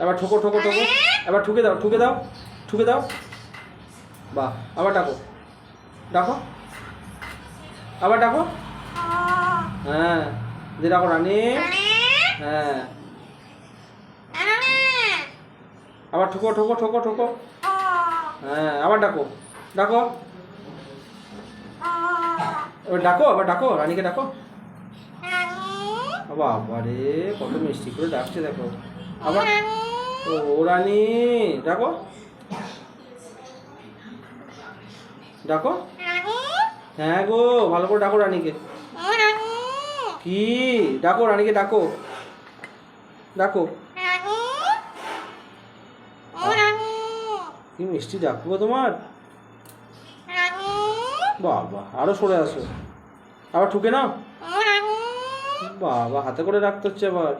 এবার ঠোকো ঠোকো ঠোকো, এবার ঠুকে দাও ঠুকে দাও ঠুকে দাও। বাহ, আবার ডাকো ডাকো, আবার ডাকো। হ্যাঁ, দিয়ে ডাকো রানী। হ্যাঁ, আবার ঠোকো ঠোকো ঠোকো ঠোকো। হ্যাঁ, আবার ডাকো ডাকো, এবার ডাকো, আবার ডাকো রানীকে ডাকো। বাবা রে, কত মিষ্টি করে ডাকছে দেখো। আবার ও রানী, ডাকো ডাকো। হ্যাঁ গো, ভালো করে ডাকো রানীকে। কি, ডাকো রানীকে ডাকো ডাকো। কি মিষ্টি ডাকবো তোমার। বাবা, আরো সরে আসো, আবার ঠুকে নাও। বাবা, হাতে করে রাখতে হচ্ছে আবার।